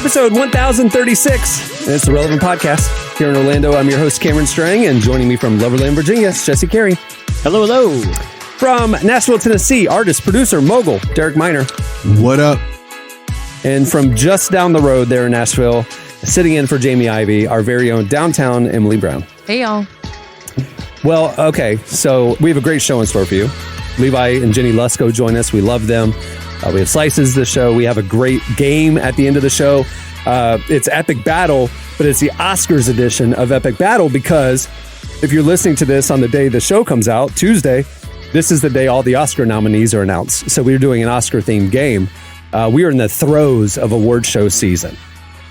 episode 1036. And it's the Relevant Podcast. Here in Orlando, I'm your host, Cameron Strang, and joining me from Loverland, Virginia, is Jesse Carey. Hello, hello. From Nashville, Tennessee, artist, producer, mogul, Derek Miner. What up? And from just down the road there in Nashville, sitting in for Jamie Ivey, our very own downtown Emily Brown. Hey, y'all. Well, okay, so we have a great show in store for you. Levi and Jennie Lusko join us. We love them. We have slices of the show. We have a great game at the end of the show. It's Epic Battle, but it's the Oscars edition of Epic Battle because if you're listening to this on the day the show comes out, Tuesday, this is the day all the Oscar nominees are announced. So we're doing an Oscar-themed game. We are in the throes of award show season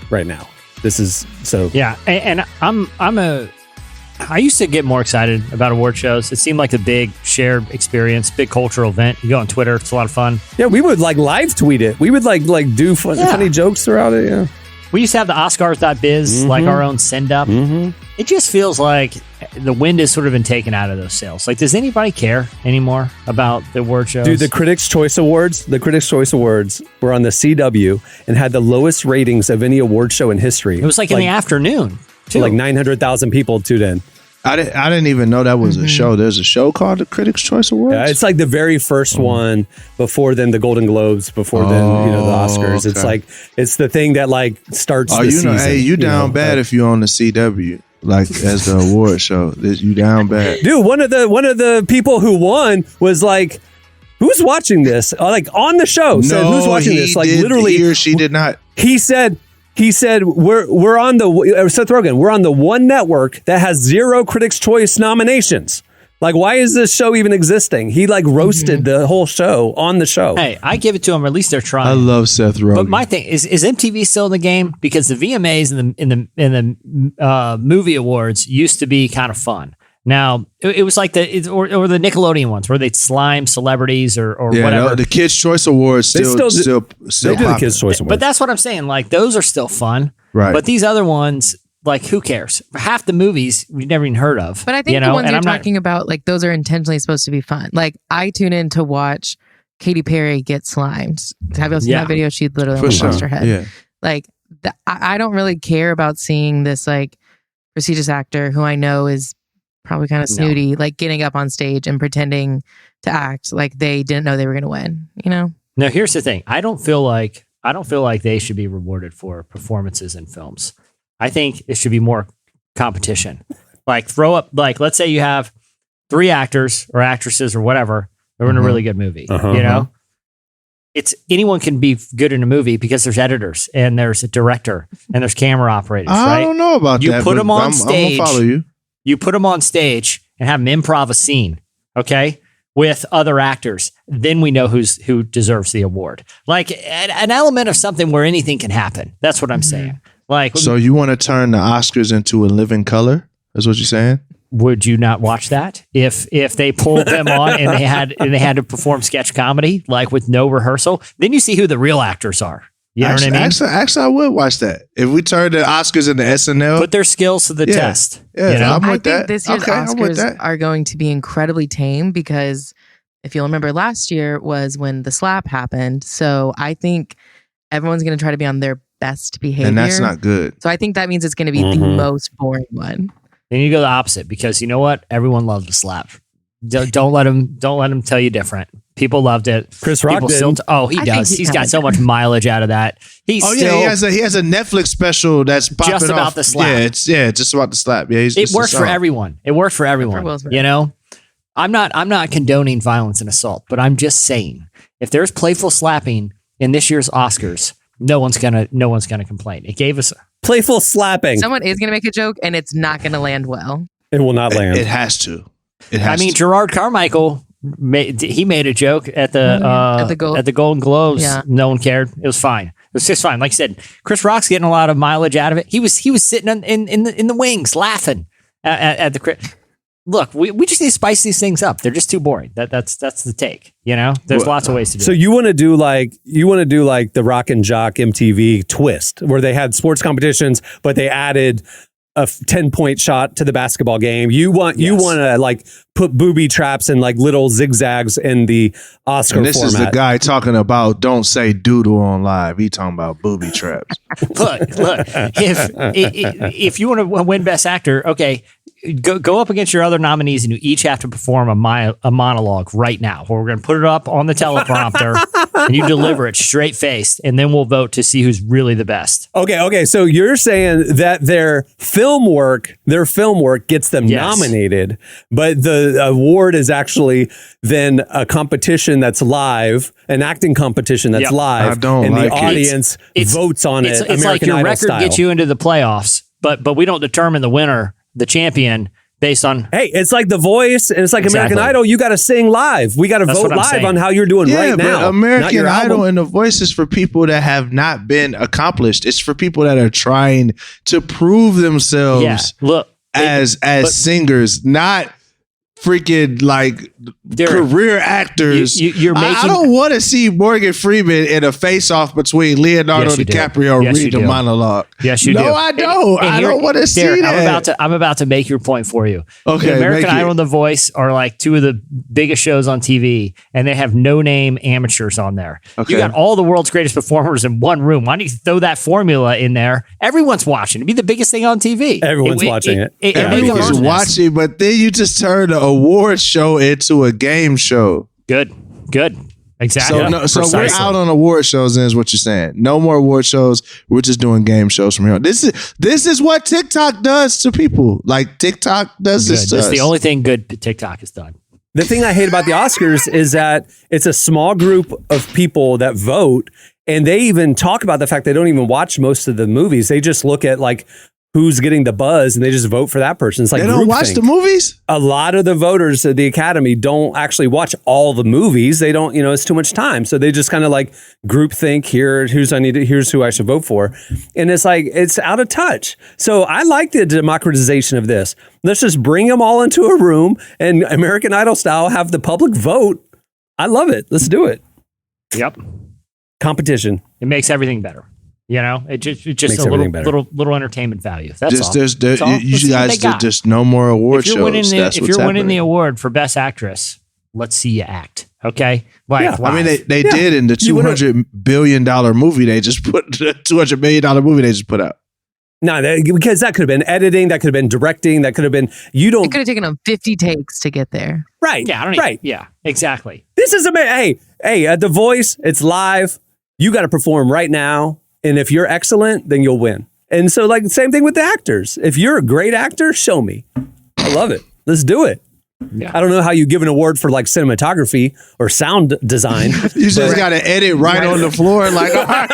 right now. This is so... Yeah, and I used to get more excited about award shows. It seemed like a big shared experience, big cultural event. You go on Twitter, it's a lot of fun. Yeah, we would live tweet it. We would do funny jokes throughout it. Yeah, we used to have the Oscars.biz, like our own send up. It just feels like the wind has sort of been taken out of those sails. Like, does anybody care anymore about the award shows? Dude, the Critics' Choice Awards were on the CW and had the lowest ratings of any award show in history. It was like in the afternoon. So like 900,000 people tuned in. I didn't even know that was a show. There's a show called the Critics' Choice Awards? Yeah, it's like the very first one before then the Golden Globes, before then the Oscars. Okay. It's the thing that starts the season. Hey, you down bad if you're on the CW, as the award show. You down bad. Dude, one of the people who won was like, who's watching this? On the show said, who's watching this? Literally, he or she did not. He said we're on the Seth Rogen. We're on the one network that has 0 Critics' Choice nominations. Why is this show even existing? He roasted the whole show on the show. Hey, I give it to him. At least they're trying. I love Seth Rogen. But my thing is MTV still in the game? Because the VMAs in the movie awards used to be kind of fun. Now it was like the Nickelodeon ones where they'd slime celebrities or whatever. No, the Kids' Choice Awards still do the Kids' Choice Awards. But that's what I'm saying. Those are still fun. Right. But these other ones, who cares? Half the movies we've never even heard of. But I think the ones you're talking about, those are intentionally supposed to be fun. I tune in to watch Katy Perry get slimed. Have you seen that video? She literally almost lost her head. Yeah. I don't really care about seeing this prestigious actor who I know is probably kind of snooty, getting up on stage and pretending to act like they didn't know they were going to win. No, here's the thing. I don't feel like they should be rewarded for performances in films. I think it should be more competition. Throw up, let's say you have 3 actors or actresses or whatever. They're in a really good movie. It's anyone can be good in a movie because there's editors and there's a director and there's camera operators. I don't know about that. You put them on stage. I'm gonna follow you. You put them on stage and have them improv a scene, okay, with other actors. Then we know who deserves the award. An element of something where anything can happen. That's what I'm saying. So you want to turn the Oscars into a living color? Is what you're saying? Would you not watch that if they pulled them on and they had to perform sketch comedy with no rehearsal? Then you see who the real actors are. You know what I mean? Actually, I would watch that. If we turned the Oscars into SNL. Put their skills to the test. Yeah, I'm with that. I think this year's Oscars are going to be incredibly tame because if you'll remember last year was when the slap happened. So I think everyone's going to try to be on their best behavior. And that's not good. So I think that means it's going to be the most boring one. Then you go the opposite because you know what? Everyone loved the slap. Don't let them tell you different. People loved it. Chris Rock did. He does. He's got so much mileage out of that. He has a Netflix special that's popping just about off. the slap. Just about the slap. Yeah, it works for everyone. It works for everyone. I'm not condoning violence and assault, but I'm just saying if there's playful slapping in this year's Oscars, no one's gonna complain. It gave us playful slapping. Someone is gonna make a joke and it's not gonna land well. It will not land. It has to. Gerard Carmichael made a joke at the Golden Globes. Yeah. No one cared. It was fine. It was just fine. Like I said, Chris Rock's getting a lot of mileage out of it. He was sitting in the wings laughing at the. Look, we just need to spice these things up. They're just too boring. That's the take. There's lots of ways to do it. So you want to do the Rock and Jock MTV twist where they had sports competitions, but they added a 10-point shot to the basketball game. You want to like put booby traps and like little zigzags in the Oscar and this format. is the guy talking about don't say doodle on live. He talking about booby traps. Look, if you want to win Best Actor, okay, go up against your other nominees and you each have to perform a monologue right now. We're going to put it up on the teleprompter and you deliver it straight faced, and then we'll vote to see who's really the best. Okay. So you're saying that their film work gets them nominated, but the award is actually then a competition that's live, an acting competition that's live, and the audience votes on it. It's like your record style. gets you into the playoffs, but we don't determine the winner, the champion, based on... Hey, it's like The Voice, and it's like American Idol. You got to sing live. We got to vote live on how you're doing right now. But American Idol and The Voice is for people that have not been accomplished. It's for people that are trying to prove themselves as singers, not freaking like career actors. I don't want to see Morgan Freeman in a face-off between Leonardo DiCaprio read the monologue. Yes, you do. No, I don't. I don't want to see that. I'm about to make your point for you. Okay, American Idol and The Voice are like two of the biggest shows on TV, and they have no-name amateurs on there. Okay. You got all the world's greatest performers in one room. Why don't you throw that formula in there? Everyone's watching. It'd be the biggest thing on TV. Everyone's watching it. Everyone's watching, but then you just turn the award show into a game show. Good. Exactly. So we're out on award shows, then is what you're saying. No more award shows. We're just doing game shows from here on. This is what TikTok does to people. Like TikTok does this to us. That's the only thing good TikTok has done. The thing I hate about the Oscars is that it's a small group of people that vote, and they even talk about the fact they don't even watch most of the movies. They just look at like who's getting the buzz, and they just vote for that person. It's like they don't watch the movies? A lot of the voters of the Academy don't actually watch all the movies. They don't, it's too much time. So they just kind of like group think, here's who I should vote for. And it's like, it's out of touch. So I like the democratization of this. Let's just bring them all into a room and American Idol style, have the public vote. I love it. Let's do it. Yep. Competition. It makes everything better. It's just a little entertainment value. That's all. You guys just no more award shows. If you're winning the award for Best Actress, let's see you act. Okay. I mean, they did in the $200 billion movie. They just put $200 million movie. They just put out. No, because that could have been editing. That could have been directing. That could have been. It could have taken them 50 takes to get there. Right. Yeah. Yeah. Exactly. This is amazing. Hey, at The Voice, it's live. You got to perform right now. And if you're excellent, then you'll win. And so like the same thing with the actors. If you're a great actor, show me. I love it. Let's do it. Yeah. I don't know how you give an award for like cinematography or sound design. You just got to edit right on the floor. Like, all right,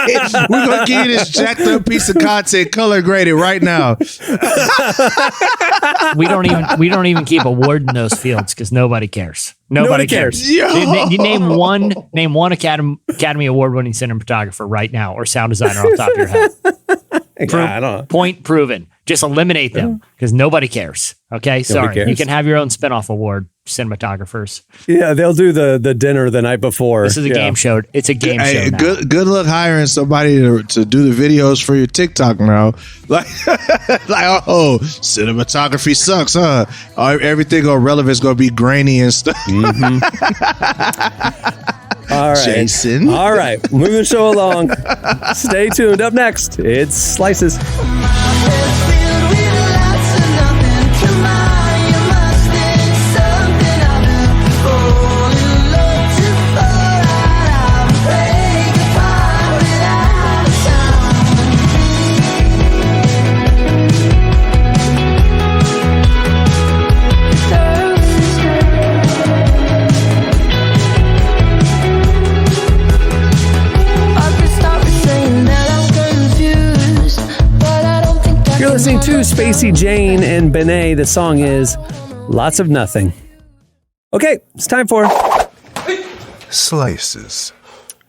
we're going to give you this jacked up piece of content, color graded right now. We don't even keep award in those fields because nobody cares. Nobody cares. You name one Academy Award winning cinematographer right now or sound designer off the top of your head. I don't know. Point proven. Just eliminate them because nobody cares. Okay, sorry. You can have your own spinoff award, cinematographers. Yeah, they'll do the dinner the night before. This is a game show. It's a game show now. Good luck hiring somebody to do the videos for your TikTok now. Like cinematography sucks, huh? Everything on relevance going to be grainy and stuff. Mm-hmm. All right. Jason. All right. Moving the show along. Stay tuned. Up next, it's Slices. Listening to Spacey Jane and Benet. The song is Lots of Nothing. Okay, it's time for Slices.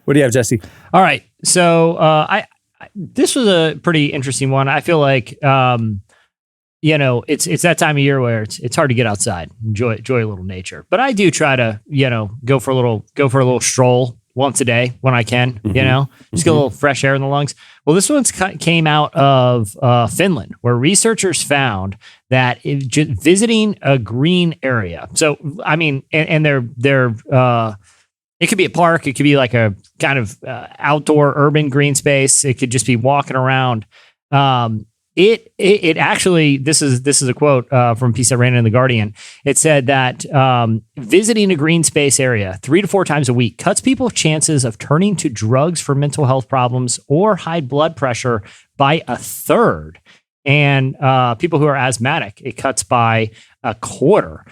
What do you have, Jesse? All right. So I this was a pretty interesting one. I feel like it's that time of year where it's hard to get outside, enjoy a little nature. But I do try to go for a little stroll once a day when I can, just get a little fresh air in the lungs. Well, this one's came out of Finland, where researchers found that visiting a green area. So, I mean, and they're it could be a park. It could be like a kind of outdoor urban green space. It could just be walking around. It actually, this is a quote from a piece I ran in The Guardian. It said that visiting a green space area 3 to 4 times a week cuts people's chances of turning to drugs for mental health problems or high blood pressure by 1/3. And people who are asthmatic, it cuts by 1/4.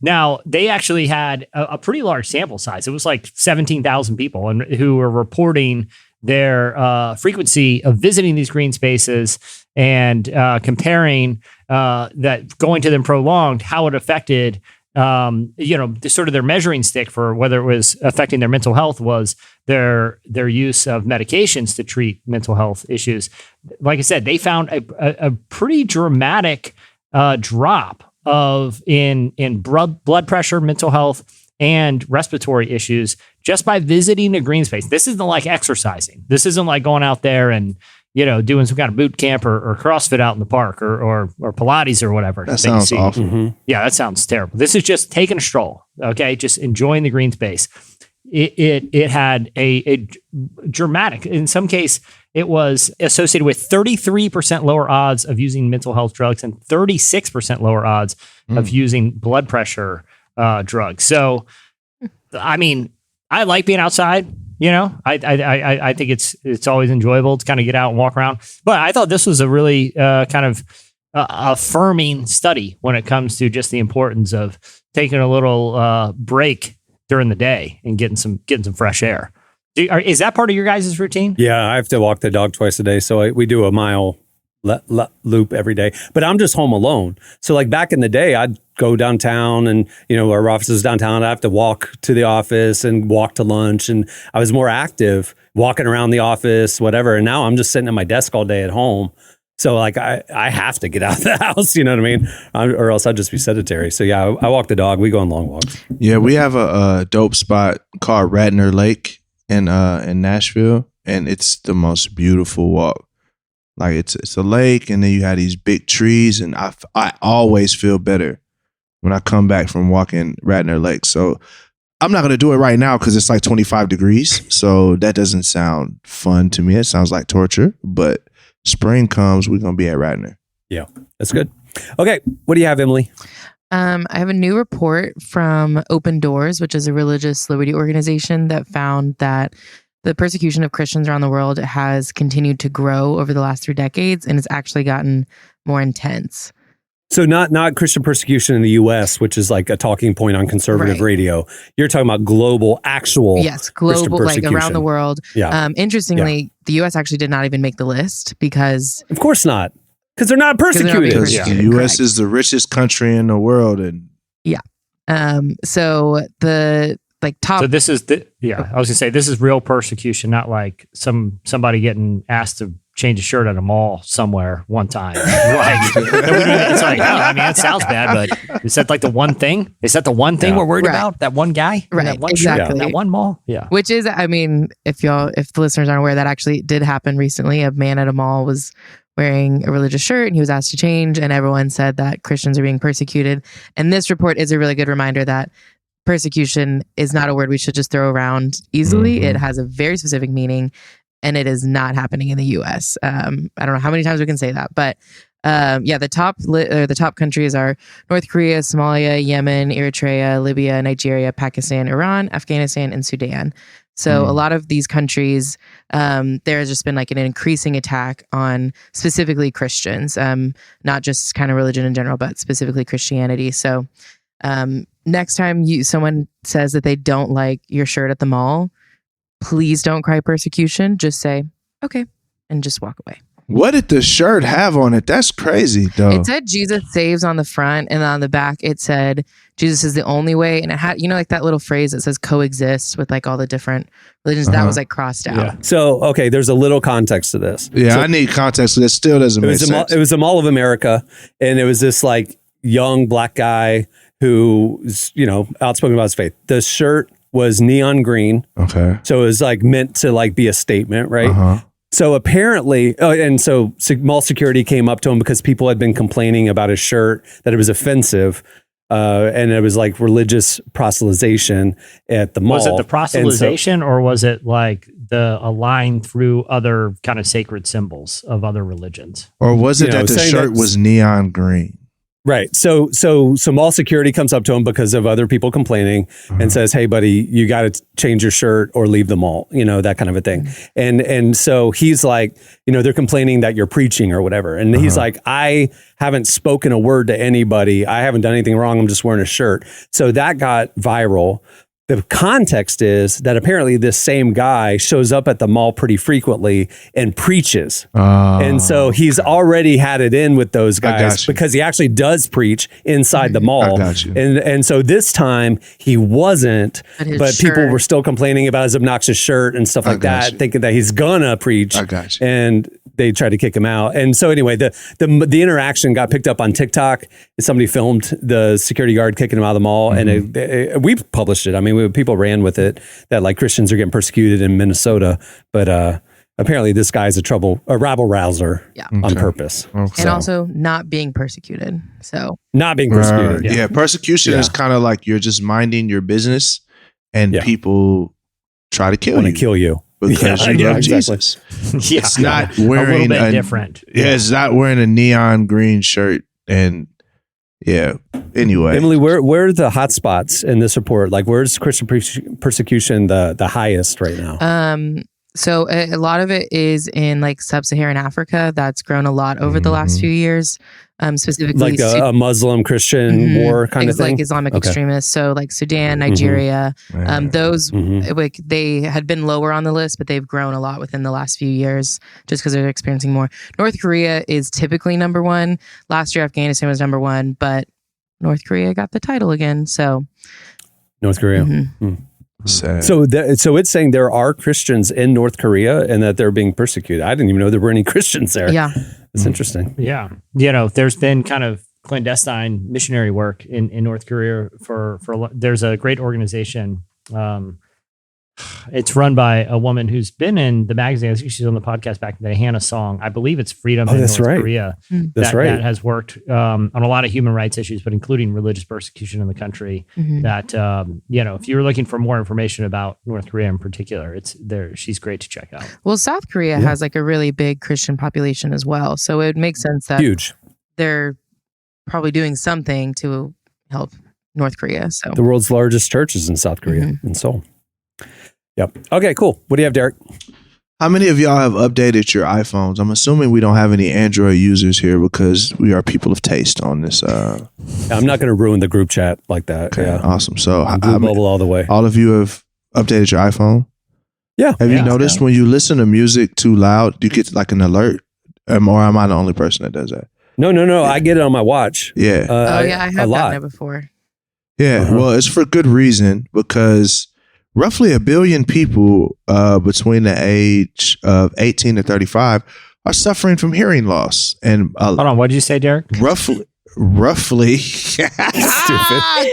Now, they actually had a pretty large sample size. It was like 17,000 people and who were reporting their frequency of visiting these green spaces and comparing that going to them prolonged, how it affected, sort of their measuring stick for whether it was affecting their mental health was their use of medications to treat mental health issues. Like I said, they found a pretty dramatic drop in blood pressure, mental health, and respiratory issues just by visiting a green space. This isn't like exercising. This isn't like going out there and doing some kind of boot camp or CrossFit out in the park or Pilates or whatever. That sounds awful. Mm-hmm. Yeah, that sounds terrible. This is just taking a stroll. Okay, just enjoying the green space. It had a dramatic, in some case, it was associated with 33% lower odds of using mental health drugs and 36% lower odds of using blood pressure drugs. So, I mean, I like being outside. I think it's always enjoyable to kind of get out and walk around. But I thought this was a really kind of affirming study when it comes to just the importance of taking a little break during the day and getting some fresh air. Is that part of your guys' routine? Yeah, I have to walk the dog twice a day, so we do a mile loop every day. But I'm just home alone. So like back in the day, I'd go downtown and, our office is downtown. I have to walk to the office and walk to lunch. And I was more active walking around the office, whatever. And now I'm just sitting at my desk all day at home. So like I have to get out of the house, you know what I mean? Or else I'd just be sedentary. So yeah, I walk the dog. We go on long walks. Yeah, we have a dope spot called Ratner Lake in Nashville. And it's the most beautiful walk. Like it's a lake, and then you have these big trees, and I always feel better when I come back from walking Ratner Lake. So I'm not going to do it right now because it's like 25 degrees. So that doesn't sound fun to me. It sounds like torture. But spring comes, we're going to be at Ratner. Yeah, that's good. Okay, what do you have, Emily? I have a new report from Open Doors, which is a religious liberty organization that found that the persecution of Christians around the world has continued to grow over the last 3 decades, and it's actually gotten more intense. So not Christian persecution in the U.S., which is like a talking point on conservative radio. You're talking about global, actual global, like around the world. Yeah. Interestingly, the U.S. actually did not even make the list because... Of course not. Because they're not persecuted. Because the U.S. is the richest country in the world. And so the... top. So this is I was gonna say this is real persecution, not like somebody getting asked to change a shirt at a mall somewhere one time. It's like, that sounds bad, but is that like the one thing? Is that the one thing we're worried about? That one guy, that one shirt, that one mall, Which is, if the listeners aren't aware, that actually did happen recently. A man at a mall was wearing a religious shirt and he was asked to change, and everyone said that Christians are being persecuted. And this report is a really good reminder that persecution is not a word we should just throw around easily. Mm-hmm. It has a very specific meaning, and it is not happening in the U.S. I don't know how many times we can say that, but the top countries are North Korea, Somalia, Yemen, Eritrea, Libya, Nigeria, Pakistan, Iran, Afghanistan, and Sudan. So a lot of these countries, there has just been like an increasing attack on specifically Christians, not just kind of religion in general, but specifically Christianity. So next time someone says that they don't like your shirt at the mall, please don't cry persecution. Just say, okay, and just walk away. What did the shirt have on it? That's crazy, though. It said Jesus saves on the front, and on the back it said Jesus is the only way. And it had, like that little phrase that says coexist with like all the different religions. That was like crossed out. Yeah. So, okay, there's a little context to this. Yeah, so, I need context. That still doesn't make sense. It was a Mall of America, and it was this like young black guy who's, outspoken about his faith. The shirt was neon green. Okay. So it was like meant to like be a statement, right? Uh-huh. So apparently, and so mall security came up to him because people had been complaining about his shirt, that it was offensive. And it was like religious proselytization at the mall. Was it the proselytization or was it like a line through other kind of sacred symbols of other religions? Or was it that the shirt was neon green? Right. So mall security comes up to him because of other people complaining and says, "Hey, buddy, you got to change your shirt or leave the mall," that kind of a thing. And so he's like, they're complaining that you're preaching or whatever. And he's like, "I haven't spoken a word to anybody. I haven't done anything wrong. I'm just wearing a shirt." So that got viral. The context is that apparently this same guy shows up at the mall pretty frequently and preaches. And so he's already had it in with those guys because he actually does preach inside the mall. And so this time he wasn't, but people were still complaining about his obnoxious shirt and stuff like that, thinking that he's gonna preach. And they tried to kick him out. And so anyway, the interaction got picked up on TikTok. Somebody filmed the security guard kicking him out of the mall, and we published it. I mean, people ran with it that like Christians are getting persecuted in Minnesota, but apparently this guy's a rabble rouser on purpose. And also not being persecuted. So not being persecuted. Yeah, persecution is kind of like you're just minding your business, and people try to kill you. Because you love Jesus. It's not wearing a little bit different. Yeah, it's not wearing a neon green shirt. And anyway. Emily, where are the hot spots in this report? Like, where's Christian persecution the highest right now? So a lot of it is in like sub-Saharan Africa. That's grown a lot over the last few years. Specifically like a Muslim Christian war kind of thing, like Islamic extremists. So like Sudan, Nigeria, those like they had been lower on the list, but they've grown a lot within the last few years just because they're experiencing more. North Korea is typically number one. Last year, Afghanistan was number one, but North Korea got the title again. So North Korea. So it's saying there are Christians in North Korea and that they're being persecuted. I didn't even know there were any Christians there. Yeah. It's interesting. Yeah. There's been kind of clandestine missionary work in North Korea for there's a great organization. It's run by a woman who's been in the magazine. I think she's on the podcast back in the day, Hannah Song. I believe it's Freedom in North Korea. That's right. That has worked on a lot of human rights issues, but including religious persecution in the country. That, if you're looking for more information about North Korea in particular, it's there. She's great to check out. Well, South Korea has like a really big Christian population as well. So it makes sense that they're probably doing something to help North Korea. So the world's largest church is in South Korea, in Seoul. Yep. Okay, cool. What do you have, Derek? How many of y'all have updated your iPhones? I'm assuming we don't have any Android users here because we are people of taste on this. I'm not going to ruin the group chat like that. Okay, awesome. So Blue Bubble all the way. All of you have updated your iPhone? Yeah. Have you noticed when you listen to music too loud, you get like an alert? Or am I the only person that does that? No. I get it on my watch. Yeah. I have gotten it before. Yeah. Well, it's for good reason because roughly 1 billion people between the age of 18 to 35 are suffering from hearing loss. And hold on, what did you say, Derek? Roughly. Stupid.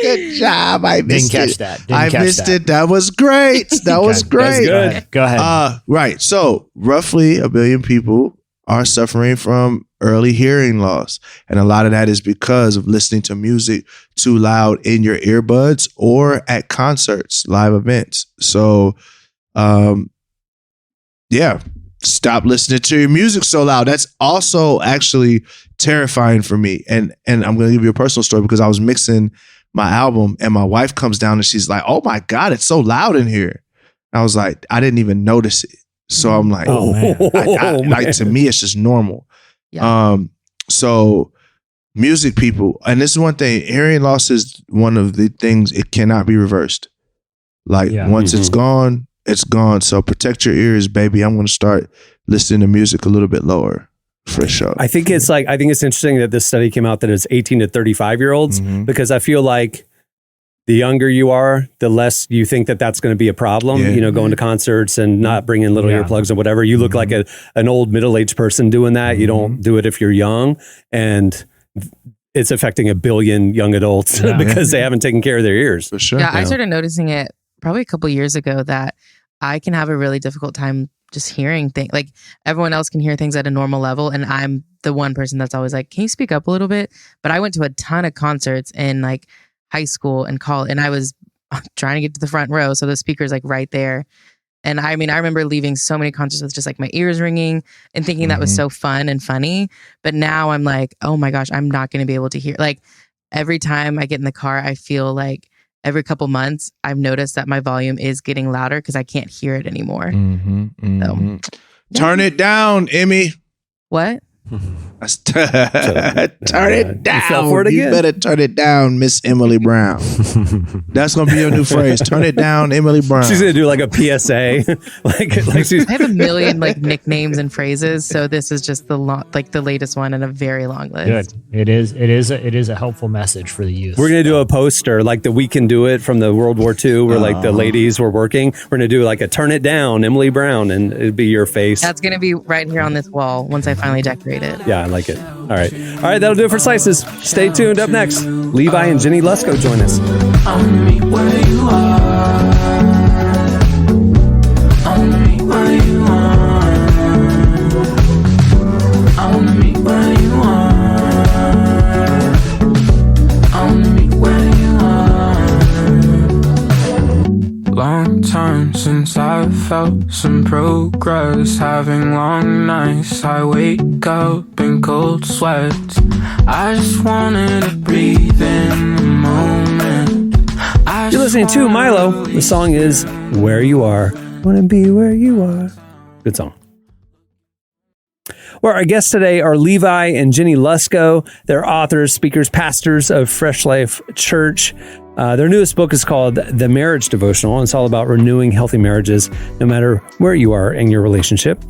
Good job. I missed it. I missed it. That was great. That was great. That's good. Go ahead. Right. So roughly 1 billion people are suffering from early hearing loss. And a lot of that is because of listening to music too loud in your earbuds or at concerts, live events. So, stop listening to your music so loud. That's also actually terrifying for me. And I'm going to give you a personal story because I was mixing my album and my wife comes down and she's like, "Oh my God, it's so loud in here." I was like, I didn't even notice it. So I'm like, like to me, it's just normal. Yeah. So music people, and this is one thing, hearing loss is one of the things, it cannot be reversed. Like once it's gone, it's gone. So protect your ears, baby. I'm going to start listening to music a little bit lower for sure. I think it's interesting that this study came out that it's 18 to 35 year olds because I feel like the younger you are, the less you think that that's going to be a problem, going to concerts and not bringing little earplugs or whatever. You look like an old middle-aged person doing that. You don't do it if you're young. And it's affecting 1 billion young adults because they haven't taken care of their ears. For sure. Yeah, I started noticing it probably a couple years ago that I can have a really difficult time just hearing things. Like everyone else can hear things at a normal level, and I'm the one person that's always like, can you speak up a little bit? But I went to a ton of concerts in like high school and college, and I was trying to get to the front row, so the speaker's like right there. And I mean, I remember leaving so many concerts with just like my ears ringing and thinking that was so fun and funny. But now I'm like, oh my gosh, I'm not going to be able to hear. Like every time I get in the car, I feel like every couple months, I've noticed that my volume is getting louder because I can't hear it anymore. So, turn it down, Emmy. What? Turn it down. You better turn it down, Miss Emily Brown. That's gonna be your new phrase. Turn it down, Emily Brown. She's gonna do like a PSA. like she's. I have a million like nicknames and phrases, so this is just the latest one in a very long list. Good. It is a helpful message for the youth. We're gonna do a poster like the We Can Do It from the World War II, where like the ladies were working. We're gonna do like a turn it down, Emily Brown, and it'd be your face. That's gonna be right here on this wall once I finally decorate it. Yeah, I like it. All right, that'll do it for Slices. Stay tuned. Up next, Levi and Jennie Lusko join us. I'll meet where you are. I'll meet where you are. I'll meet where you are. I'll meet where you are. Long time since I felt some progress. Having long nights, I wake up in cold sweats. I just wanted to breathe in the moment. You're listening to Milo. The song is Where You Are. Wanna be where you are. Good song. Well, our guests today are Levi and Jennie Lusko. They're authors, speakers, pastors of Fresh Life Church. Their newest book is called The Marriage Devotional, and it's all about renewing healthy marriages no matter where you are in your relationship.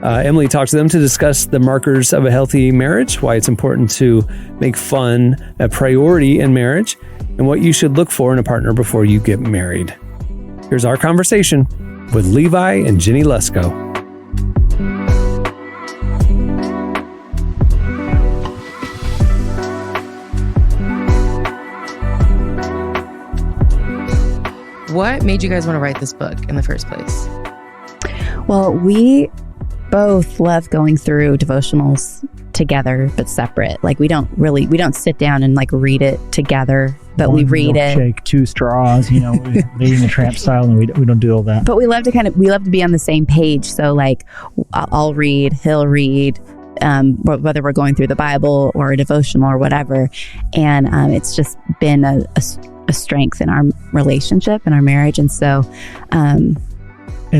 Emily talked to them to discuss the markers of a healthy marriage, why it's important to make fun a priority in marriage, and what you should look for in a partner before you get married. Here's our conversation with Levi and Jennie Lusko. What made you guys want to write this book in the first place? Well, we both love going through devotionals together, but separate. Like we don't sit down and like read it together, but we read it. Shake 2 straws, leading the tramp style, and we don't do all that. But we love to be on the same page. So like I'll read, he'll read, whether we're going through the Bible or a devotional or whatever. And it's just been a strength in our relationship and our marriage. And so, and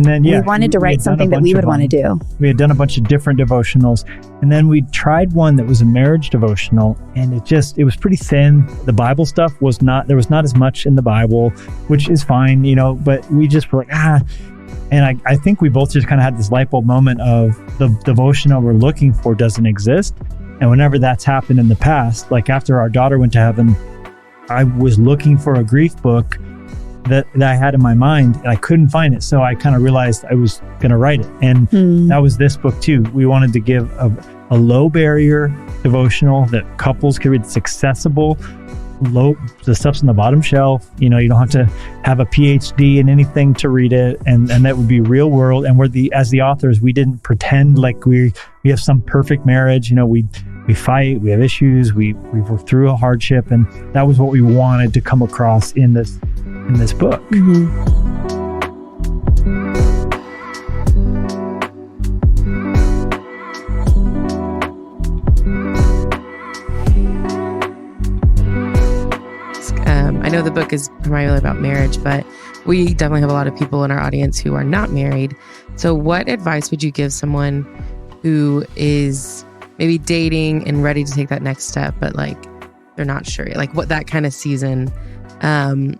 then, we wanted to write something that we would want to do. We had done a bunch of different devotionals, and then we tried one that was a marriage devotional, and it was pretty thin. The Bible stuff there was not as much in the Bible, which is fine, but we just were like, and I think we both just kind of had this light bulb moment of the devotional we're looking for doesn't exist. And whenever that's happened in the past, like after our daughter went to heaven, I was looking for a grief book that I had in my mind, and I couldn't find it. So I kind of realized I was going to write it. And that was this book too. We wanted to give a low barrier devotional that couples could read. It's accessible. The stuff's on the bottom shelf. You don't have to have a PhD in anything to read it. And that would be real world. And as the authors, we didn't pretend like we have some perfect marriage. We fight, we have issues, we've worked through a hardship, and that was what we wanted to come across in this book. I know the book is primarily about marriage, but we definitely have a lot of people in our audience who are not married. So what advice would you give someone who is maybe dating and ready to take that next step, but like they're not sure, like what that kind of season,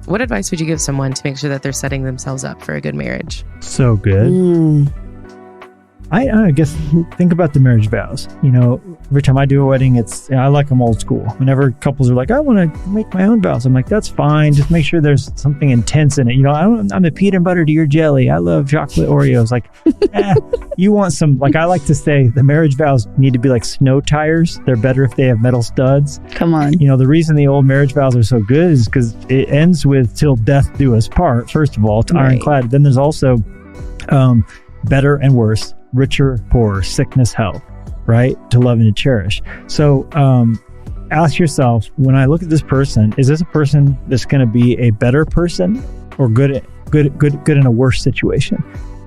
what advice would you give someone to make sure that they're setting themselves up for a good marriage? So good. I guess think about the marriage vows. every time I do a wedding, I like them old school. Whenever couples are like, I want to make my own vows, I'm like, that's fine. Just make sure there's something intense in it. I'm a peanut butter to your jelly. I love chocolate Oreos. Like, you want some, like I like to say, the marriage vows need to be like snow tires. They're better if they have metal studs. Come on. The reason the old marriage vows are so good is because it ends with till death do us part. First of all, it's ironclad. Then there's also better and worse, richer, poorer, sickness, health. Right? To love and to cherish. So ask yourself, when I look at this person, is this a person that's going to be a better person or good in a worse situation?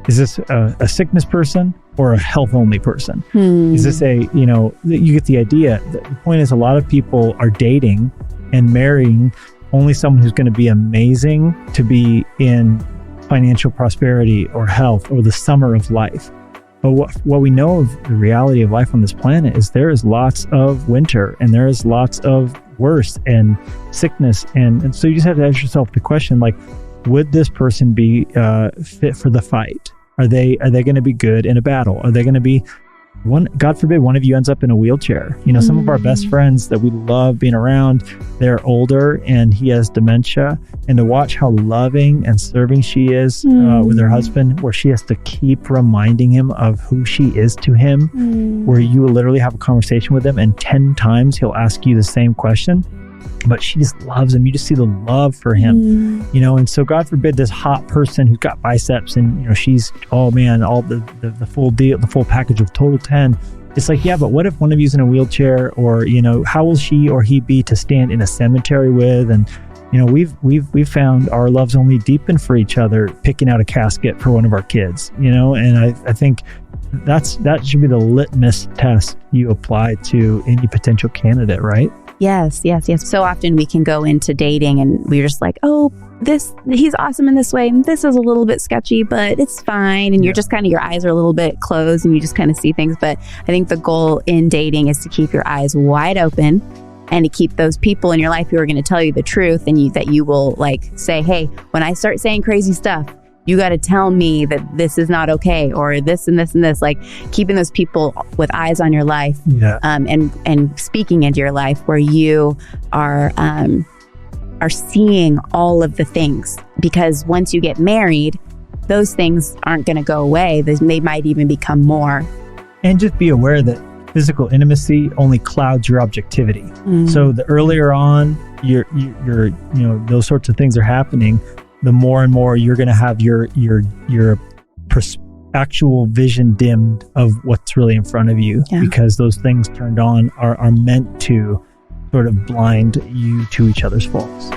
Is this a sickness person or a health only person? Is this you get the idea. The point is, a lot of people are dating and marrying only someone who's going to be amazing to be in financial prosperity or health or the summer of life. But what we know of the reality of life on this planet is there is lots of winter and there is lots of worse and sickness. And so you just have to ask yourself the question, like, would this person be fit for the fight? Are they going to be good in a battle? Are they going to be God forbid one of you ends up in a wheelchair? Some of our best friends that we love being around, they're older and he has dementia, and to watch how loving and serving she is with her husband, where she has to keep reminding him of who she is to him, where you will literally have a conversation with him and 10 times he'll ask you the same question, but she just loves him. You just see the love for him, and so God forbid this hot person who's got biceps and, she's, oh man, all the full deal, the full package of total 10. It's like, yeah, but what if one of you's in a wheelchair, or, how will she or he be to stand in a cemetery with? And, we've found our loves only deepen for each other, picking out a casket for one of our kids, and I think that should be the litmus test you apply to any potential candidate, right? Yes. So often we can go into dating and we're just like, oh, he's awesome in this way, and this is a little bit sketchy, but it's fine. And you're just kind of, your eyes are a little bit closed and you just kind of see things. But I think the goal in dating is to keep your eyes wide open and to keep those people in your life who are going to tell you the truth, and that you will like say, hey, when I start saying crazy stuff, you got to tell me that this is not okay, or this and this and this. Like keeping those people with eyes on your life, and speaking into your life, where you are seeing all of the things. Because once you get married, those things aren't going to go away. They might even become more. And just be aware that physical intimacy only clouds your objectivity. So the earlier on you're those sorts of things are happening, the more and more you're going to have your actual vision dimmed of what's really in front of you, because those things turned on are meant to sort of blind you to each other's faults.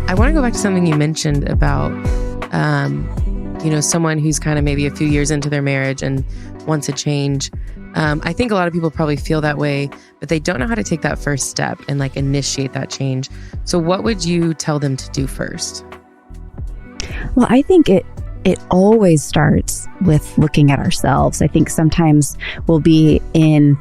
I want to go back to something you mentioned about someone who's kind of maybe a few years into their marriage and wants a change. I think a lot of people probably feel that way, but they don't know how to take that first step and like initiate that change. So what would you tell them to do first? Well, I think it always starts with looking at ourselves. I think sometimes we'll be in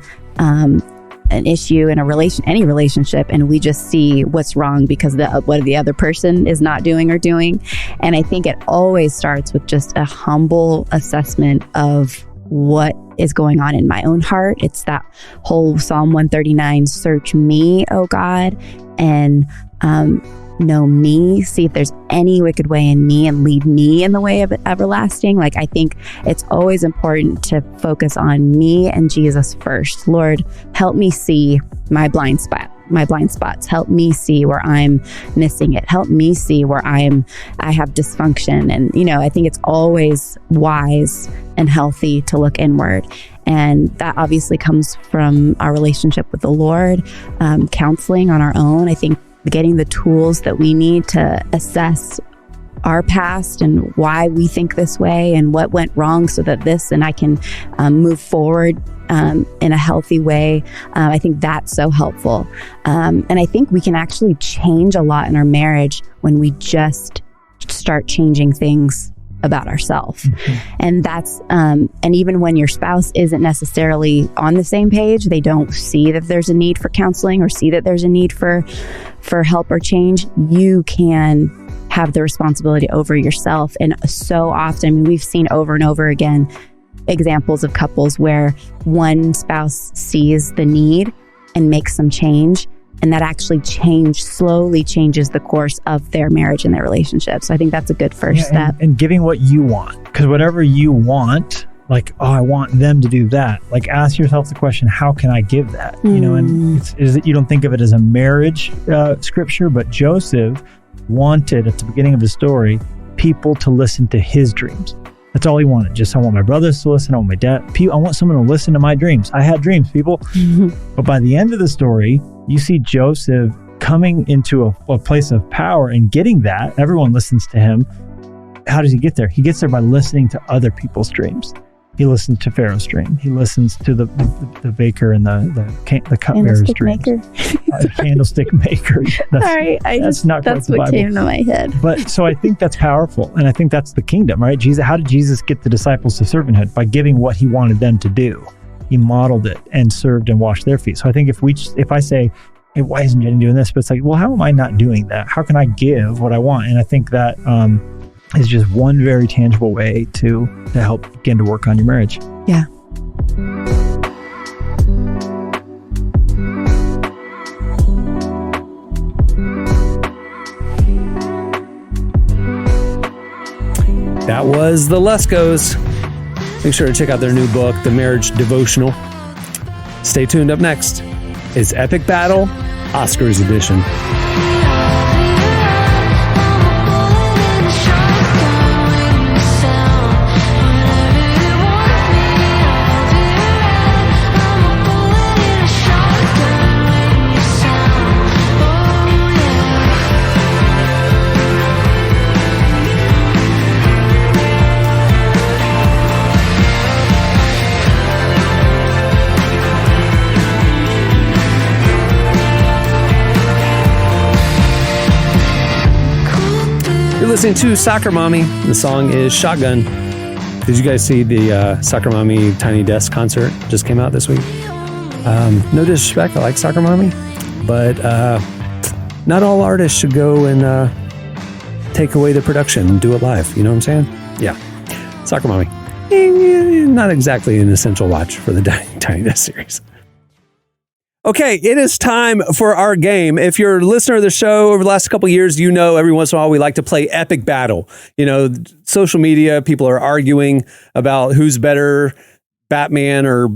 an issue in any relationship, and we just see what's wrong because what the other person is not doing or doing. And I think it always starts with just a humble assessment of what is going on in my own heart. It's that whole Psalm 139, search me, O God, and know me, see if there's any wicked way in me, and lead me in the way of everlasting. Like, I think it's always important to focus on me and Jesus first. Lord, help me see my blind spots. Help me see where I'm missing it. Help me see where I have dysfunction. And, I think it's always wise and healthy to look inward. And that obviously comes from our relationship with the Lord, counseling on our own. I think getting the tools that we need to assess our past and why we think this way and what went wrong, so that I can move forward in a healthy way. I think that's so helpful. And I think we can actually change a lot in our marriage when we just start changing things about ourselves. And that's, and even when your spouse isn't necessarily on the same page, they don't see that there's a need for counseling or see that there's a need for help or change, you can have the responsibility over yourself. And so often, I mean, we've seen over and over again examples of couples where one spouse sees the need and makes some change, and that actually slowly changes the course of their marriage and their relationship. So I think that's a good first step. And giving what you want, because whatever you want, like, oh, I want them to do that. Like, ask yourself the question, how can I give that? You know, and you don't think of it as a marriage scripture, but Joseph wanted at the beginning of the story people to listen to his dreams. That's all he wanted. Just, I want my brothers to listen. I want my dad. I want someone to listen to my dreams. I had dreams, people. But by the end of the story, you see Joseph coming into a place of power and getting that. Everyone listens to him. How does he get there? He gets there by listening to other people's dreams. He listens to Pharaoh's dream. He listens to the baker and the cupbearer's dreams. Candlestick maker. Sorry, that's what came to my head. But so I think that's powerful, and I think that's the kingdom, right? How did Jesus get the disciples to servanthood? By giving what he wanted them to do. He modeled it and served and washed their feet. So I think if I say, hey, why isn't Jennie doing this? But it's like, well, how am I not doing that? How can I give what I want? And I think that is just one very tangible way to help begin to work on your marriage. Yeah. That was the Luskos. Make sure to check out their new book, The Marriage Devotional. Stay tuned. Up next is Epic Battle, Oscars edition. You're listening to Soccer Mommy. The song is Shotgun. Did you guys see the Soccer Mommy Tiny Desk concert? Just came out this week. No disrespect, I like Soccer Mommy, but not all artists should go and take away the production and do it live. You know what I'm saying? Yeah. Soccer Mommy. Not exactly an essential watch for the Tiny Desk series. Okay, it is time for our game. If you're a listener of the show over the last couple of years, you know every once in a while we like to play Epic Battle. You know, social media, people are arguing about who's better, Batman or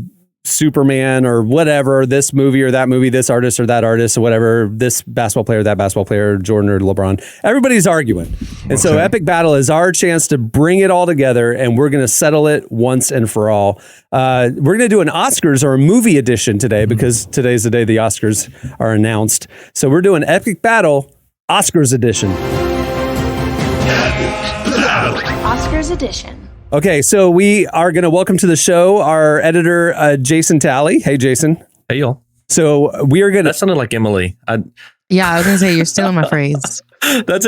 Superman or whatever, this movie or that movie, this artist or that artist or whatever, this basketball player, that basketball player, Jordan or LeBron. Everybody's arguing. And so Epic Battle is our chance to bring it all together, and we're going to settle it once and for all. We're going to do an Oscars or a movie edition today because today's the day the Oscars are announced. So we're doing Epic Battle Oscars edition. Oscars edition. Okay, so we are going to welcome to the show our editor, Jason Talley. Hey, Jason. Hey, y'all. So we are going to... That sounded like Emily. Yeah, I was going to say, you're stealing my phrase. That's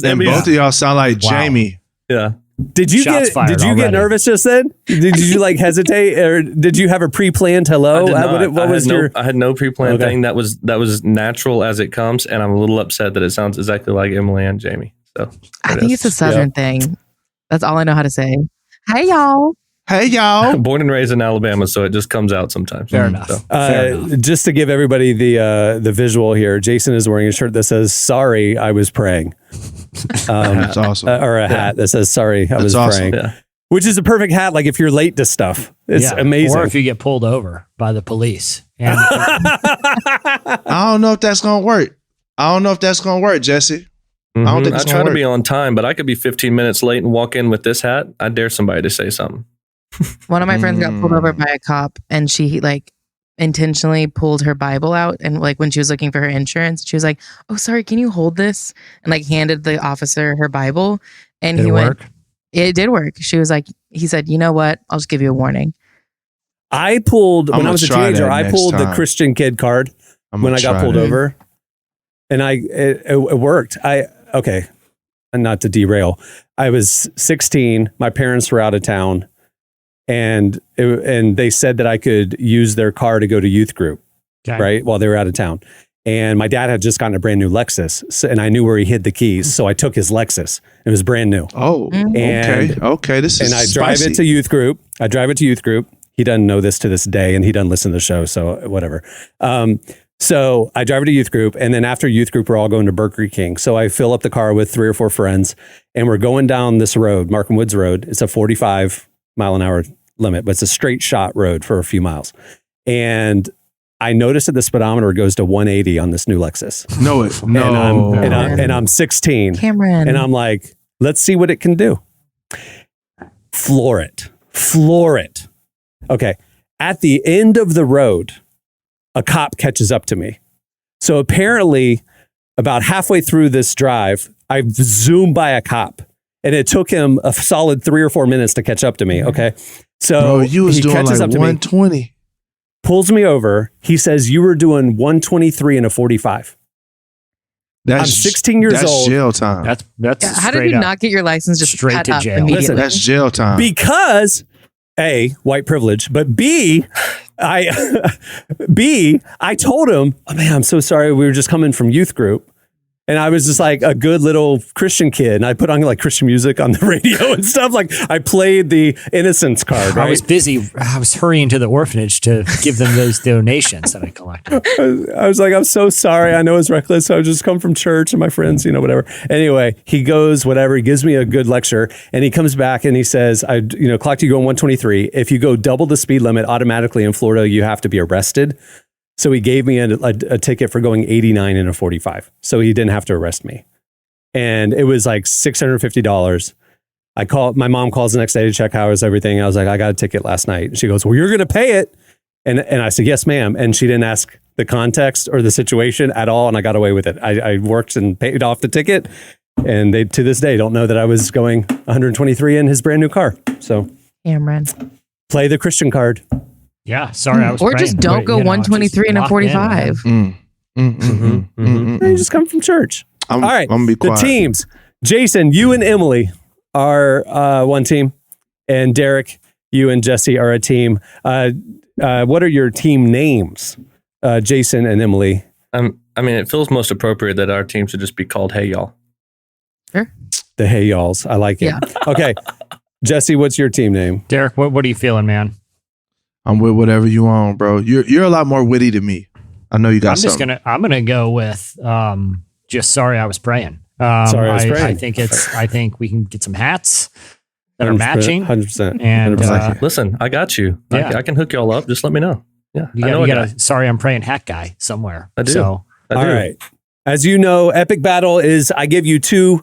and both of y'all sound like Jamie. Yeah. Did you get nervous just then? Did you like hesitate, or did you have a pre-planned hello? I had no pre-planned thing. That was natural as it comes, and I'm a little upset that it sounds exactly like Emily and Jamie. So I think it's a Southern thing. That's all I know how to say. Hey, y'all. Hey, y'all. Born and raised in Alabama, so it just comes out sometimes. Fair enough. Just to give everybody the visual here, Jason is wearing a shirt that says, "Sorry, I was praying." That's awesome. Or a hat that says, "Sorry, I was praying." Yeah. Which is a perfect hat, like if you're late to stuff. It's amazing. Or if you get pulled over by the police. And I don't know if that's going to work. Jesse. Mm-hmm. I don't think I try to be on time, but I could be 15 minutes late and walk in with this hat. I dare somebody to say something. One of my friends got pulled over by a cop, and she like intentionally pulled her Bible out, and like when she was looking for her insurance, she was like, "Oh, sorry, can you hold this?" and like handed the officer her Bible, and did he went. Work? It did work. She was like, he said, "You know what? I'll just give you a warning." I pulled when I was a teenager. I pulled the Christian kid card when I got pulled over, and it worked. Okay. not to derail. I was 16. My parents were out of town, and they said that I could use their car to go to youth group, right, while they were out of town. And my dad had just gotten a brand new Lexus, and I knew where he hid the keys, so I took his Lexus. It was brand new. Oh, okay. This is and I spicy. drive it to youth group. He doesn't know this to this day, and he doesn't listen to the show, so whatever. So I drive it to youth group, and then after youth group, we're all going to Burger King. So I fill up the car with 3 or 4 friends, and we're going down this road, Markham Woods Road. It's a 45 mile an hour limit, but it's a straight shot road for a few miles. And I noticed that the speedometer goes to 180 on this new Lexus. No. And I'm 16. Cameron. And I'm like, let's see what it can do. Floor it. Okay. At the end of the road, a cop catches up to me. So apparently, about halfway through this drive, I zoomed by a cop, and it took him a solid 3 or 4 minutes to catch up to me. Okay. So you was doing like 120. Pulls me over. He says, you were doing 123 in a 45. I'm 16 years old. That's jail time. That's how did you not get your license just straight to jail? Listen, that's jail time. Because A, white privilege, but B, I told him, oh, man, I'm so sorry. We were just coming from youth group. And I was just like a good little Christian kid. And I put on like Christian music on the radio and stuff. Like I played the Innocence card. Right? I was busy. I was hurrying to the orphanage to give them those donations that I collected. I was like, I'm so sorry. I know it's reckless. So I just come from church and my friends, whatever. Anyway, he goes, whatever. He gives me a good lecture. And he comes back and he says, clocked you going 123. If you go double the speed limit automatically in Florida, you have to be arrested. So he gave me a ticket for going 89 in a 45. So he didn't have to arrest me. And it was like $650. My mom calls the next day to check how was everything. I was like, I got a ticket last night. And she goes, well, you're going to pay it. And I said, yes, ma'am. And she didn't ask the context or the situation at all. And I got away with it. I worked and paid off the ticket. And they, to this day, don't know that I was going 123 in his brand new car. So Cameron, play the Christian card. Yeah, sorry, I was. Or just don't go 123 in a 45. You just come from church. All right, I'm gonna be quiet. The teams: Jason, you and Emily are one team, and Derek, you and Jesse are a team. What are your team names, Jason and Emily? It feels most appropriate that our team should just be called Hey Y'all. Sure. The Hey Y'alls. I like it. Yeah. Okay, Jesse, what's your team name? Derek, what are you feeling, man? I'm with whatever you want, bro. You're a lot more witty than me. I know you got something. I'm gonna go with just sorry I was praying. Sorry I was praying. I think we can get some hats that are matching. 100%. And 100%. Listen, I got you. Yeah. I can hook y'all up. Just let me know. Yeah, you got a sorry I'm praying hat guy somewhere. I do. So all right. As you know, epic battle is I give you two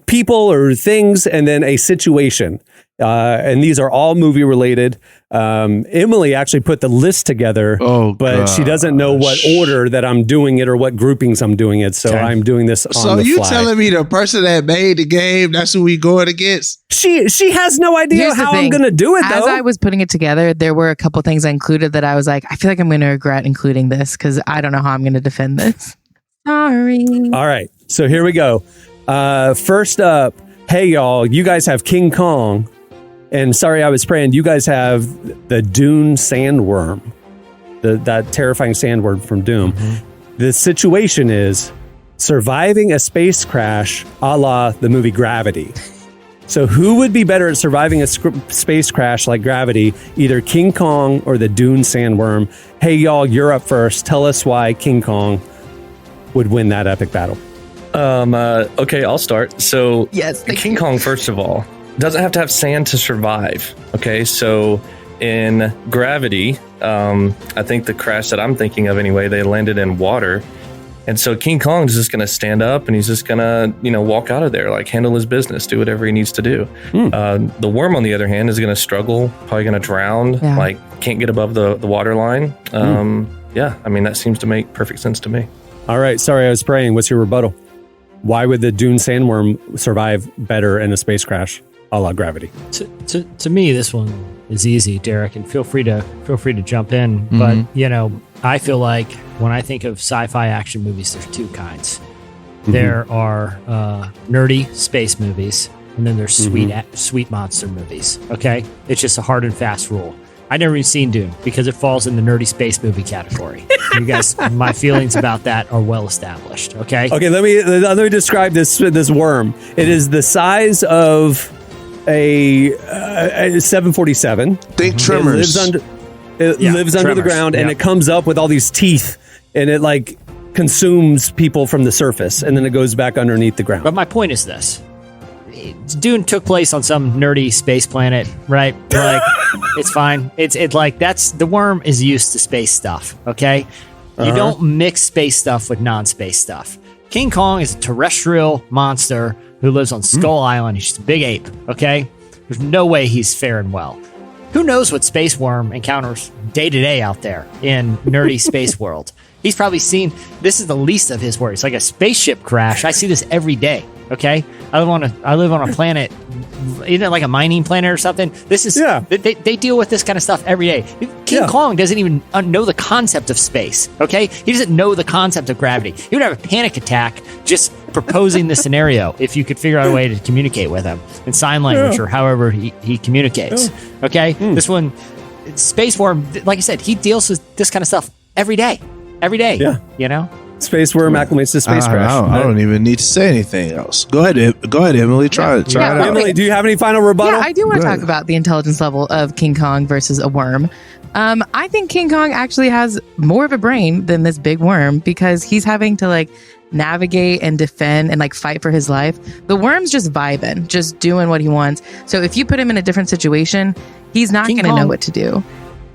people or things and then a situation. And these are all movie related. Emily actually put the list together, but she doesn't know what order that I'm doing it or what groupings I'm doing it. So I'm doing this on the fly. So you telling me the person that made the game, that's who we going against? She has no idea how I'm going to do it, though. As I was putting it together, there were a couple things I included that I was like, I feel like I'm going to regret including this because I don't know how I'm going to defend this. Sorry. All right. So here we go. First up, hey, y'all, you guys have King Kong. And sorry, I was praying. You guys have the Dune sandworm, that terrifying sandworm from Dune. Mm-hmm. The situation is surviving a space crash a la the movie Gravity. So who would be better at surviving a space crash like Gravity, either King Kong or the Dune sandworm? Hey, y'all, you're up first. Tell us why King Kong would win that epic battle. Okay, I'll start. So yes, King Kong, first of all, doesn't have to have sand to survive. Okay, so in Gravity, I think the crash that I'm thinking of anyway, they landed in water. And so King Kong's just going to stand up and he's just going to, walk out of there, like handle his business, do whatever he needs to do. The worm, on the other hand, is going to struggle, probably going to drown, like can't get above the water line. That seems to make perfect sense to me. All right, sorry, I was praying. What's your rebuttal? Why would the Dune sandworm survive better in a space crash a la Gravity? To me, this one is easy, Derek, and feel free to jump in. Mm-hmm. But I feel like when I think of sci-fi action movies, there's two kinds. There are nerdy space movies, and then there's sweet monster movies. Okay, it's just a hard and fast rule. I never even seen Dune because it falls in the nerdy space movie category. You guys, my feelings about that are well established. Okay. Okay. Let me describe this worm. It is the size of a 747. Think Tremors. It lives under the ground, and it comes up with all these teeth, and it like consumes people from the surface, and then it goes back underneath the ground. But my point is this. Dune took place on some nerdy space planet, right? Like, it's fine. It's like that's the worm is used to space stuff, okay? You don't mix space stuff with non-space stuff. King Kong is a terrestrial monster who lives on Skull Island. He's just a big ape, okay? There's no way he's faring well. Who knows what space worm encounters day to day out there in nerdy space world? He's probably seen, this is the least of his worries. Like a spaceship crash. I see this every day. Okay. I live on a planet, isn't it like a mining planet or something? This is, they deal with this kind of stuff every day. King Kong doesn't even know the concept of space. Okay. He doesn't know the concept of gravity. He would have a panic attack just proposing the scenario if you could figure out a way to communicate with him in sign language or however he communicates. Okay. This one, Space Worm, like I said, he deals with this kind of stuff every day. Every day. Yeah. You know? Space worm acclimates to space crash. I don't even need to say anything else. Go ahead, Emily. Try it out. Emily, do you have any final rebuttal? Yeah, I do want to talk about the intelligence level of King Kong versus a worm. I think King Kong actually has more of a brain than this big worm because he's having to like navigate and defend and like fight for his life. The worm's just vibing, just doing what he wants. So if you put him in a different situation, he's not going to know what to do.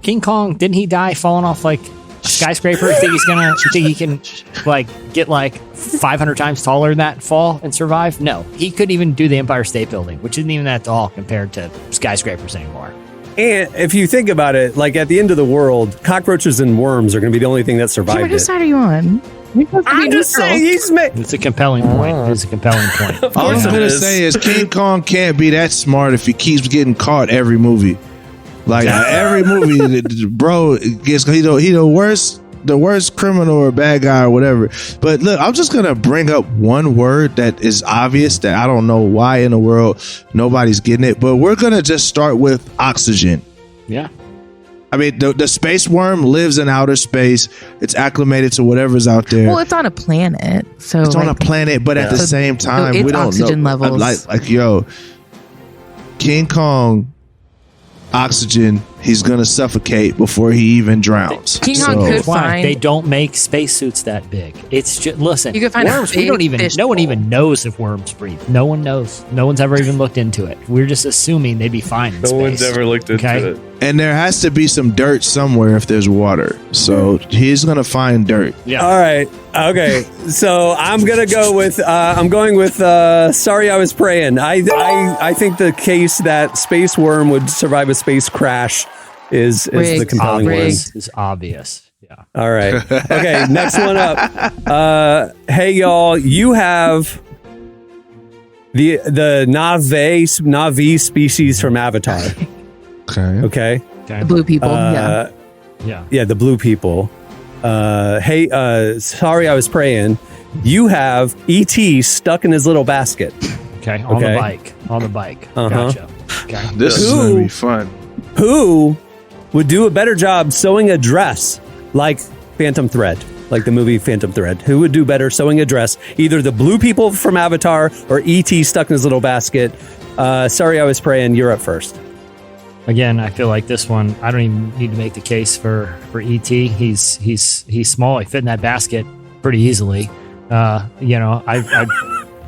King Kong, didn't he die falling off like skyscraper? You think he can like get like 500 times taller than that and fall and survive? No, he couldn't even do the Empire State Building, which isn't even that tall compared to skyscrapers anymore. And if you think about it, like at the end of the world, cockroaches and worms are going to be the only thing that survived. Whose side are you on? I'm just saying it's a compelling point. It's a compelling point. All I'm going to say is King Kong can't be that smart if he keeps getting caught every movie. Like every movie, bro gets he the worst criminal or bad guy or whatever. But look, I'm just gonna bring up one word that is obvious that I don't know why in the world nobody's getting it. But we're gonna just start with oxygen. Yeah. I mean, the space worm lives in outer space. It's acclimated to whatever's out there. Well, it's on a planet, so it's on a planet, but at the same time, we don't oxygen know. Levels. Yo, King Kong. Oxygen, he's gonna suffocate before he even drowns. King Kong could find. They don't make spacesuits that big. It's just listen. You could find worms. We don't even. No one even knows if worms breathe. No one knows. No one's ever even looked into it. We're just assuming they'd be fine in space. No one's ever looked into it. And there has to be some dirt somewhere if there's water. So he's gonna find dirt. Yeah. All right. Okay. So I'm gonna go with. I'm going with. Sorry, I was praying. I think the case that space worm would survive a space crash is the compelling one. Is obvious. Yeah. All right. Okay. Next one up. Hey y'all, you have the Navi species from Avatar. Okay. The blue people. Yeah, the blue people. Hey, sorry, I was praying. You have E.T. stuck in his little basket. Okay, on the bike. Gotcha. Okay. This is going to be fun. Who would do a better job sewing a dress like Phantom Thread, like the movie Phantom Thread? Who would do better sewing a dress? Either the blue people from Avatar or E.T. stuck in his little basket. Sorry, I was praying. You're up first. Again, I feel like this one, I don't even need to make the case for E.T. He's small. He fit in that basket pretty easily. I'd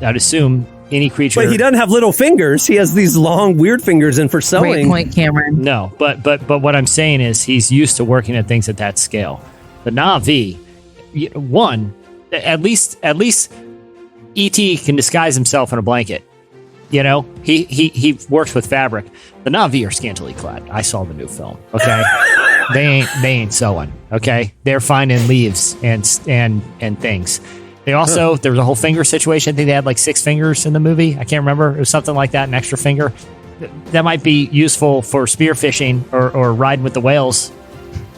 assume any creature. But he doesn't have little fingers. He has these long, weird fingers, and for sewing. Great point, Cameron. No, but what I'm saying is he's used to working at things at that scale. The Navi, at least E.T. can disguise himself in a blanket. You know, he works with fabric. The Navi are scantily clad. I saw the new film. Okay, they ain't sewing. Okay, they're finding leaves and things. They also there was a whole finger situation. I think they had like 6 fingers in the movie. I can't remember. It was something like that, an extra finger. That might be useful for spearfishing or riding with the whales,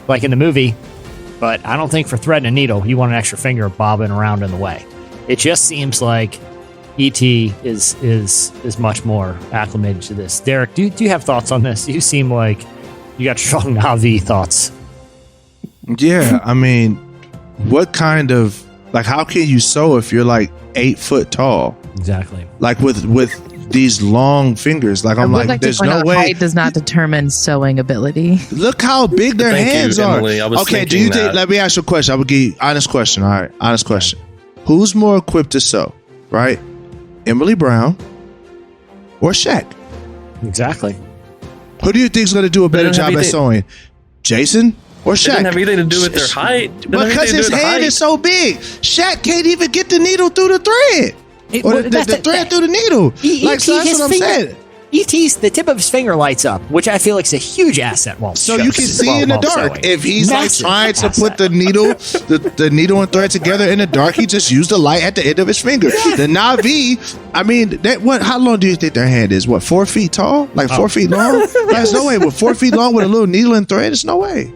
like in the movie. But I don't think for threading a needle, you want an extra finger bobbing around in the way. It just seems like ET is much more acclimated to this. Derek, do you have thoughts on this? You seem like you got strong Navi thoughts. Yeah, I mean, what kind of how can you sew if you're like 8 foot tall? Exactly. Like with these long fingers. Like I'm like there's no way. Height does not determine sewing ability. Look how big their hands are. Emily. Okay, do you think? Let me ask you a question. I will give you honest question. All right, honest question. Who's more equipped to sew? Right, Emily Brown or Shaq? Exactly. Who do you think is going to do a better job at sewing? Jason or Shaq? It doesn't have anything to do with their height. Because his hand is so big. Shaq can't even get the needle through the thread. Or the thread through the needle. That's what I'm saying. ET's, the tip of his finger lights up, which I feel like is a huge asset. So you can see in the dark. If he's trying to put the needle, the needle and thread together in the dark, he just used the light at the end of his finger. The Navi, I mean, how long do you think their hand is? What, 4 feet tall? 4 feet long? There's no way. With 4 feet long with a little needle and thread, there's no way.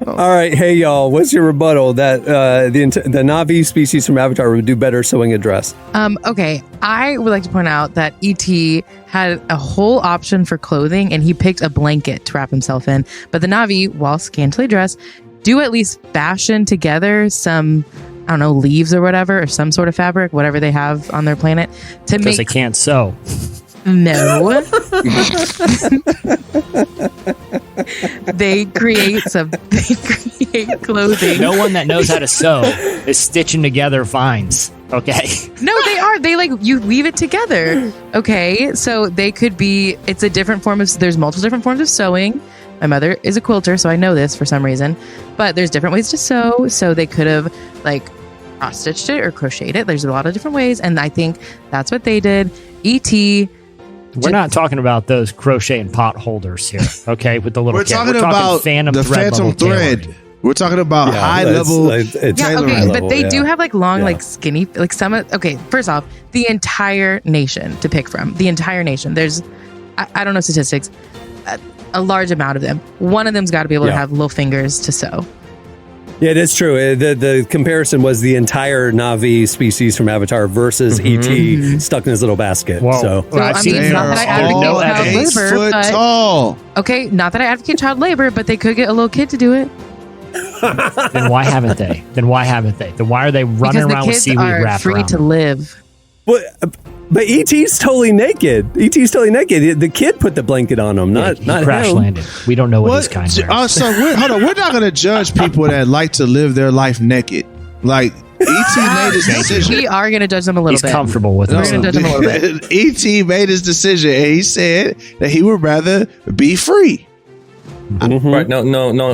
All right, hey y'all, what's your rebuttal that the Navi species from Avatar would do better sewing a dress? Okay, I would like to point out that ET had a whole option for clothing, and he picked a blanket to wrap himself in. But the Navi, while scantily dressed, do at least fashion together some, I don't know, leaves or whatever, or some sort of fabric, whatever they have on their planet, to because they can't sew. No. They create clothing. No one that knows how to sew is stitching together vines. Okay. No, they are. They you weave it together. Okay. So they could be, it's a different form of, there's multiple different forms of sewing. My mother is a quilter, so I know this for some reason, but there's different ways to sew. So they could have cross-stitched it or crocheted it. There's a lot of different ways. And I think that's what they did. E.T. We're not talking about those crochet and pot holders here, okay? With the little kit. We're talking about the Phantom Thread. We're talking about high level. But they do have long, skinny, some. Okay, first off, the entire nation to pick from. The entire nation. There's, I don't know statistics, a large amount of them. One of them's got to be able to have little fingers to sew. Yeah, it is true. The comparison was the entire Navi species from Avatar versus ET stuck in his little basket. Whoa. So not that I advocate child labor, tall. Okay, not that I advocate child labor, but they could get a little kid to do it. Then why haven't they? Then why are they running around with seaweed wrapped free around to live? But E.T.'s totally naked. E.T.'s totally naked. The kid put the blanket on him, not crash him. landed. We don't know what his kind wears. So hold on. We're not going to judge people that like to live their life naked. E.T. made his decision. We are going to judge them a little bit. He's comfortable with it. We're going to judge him a little bit. E.T. made his decision, and he said that he would rather be free. Right? No.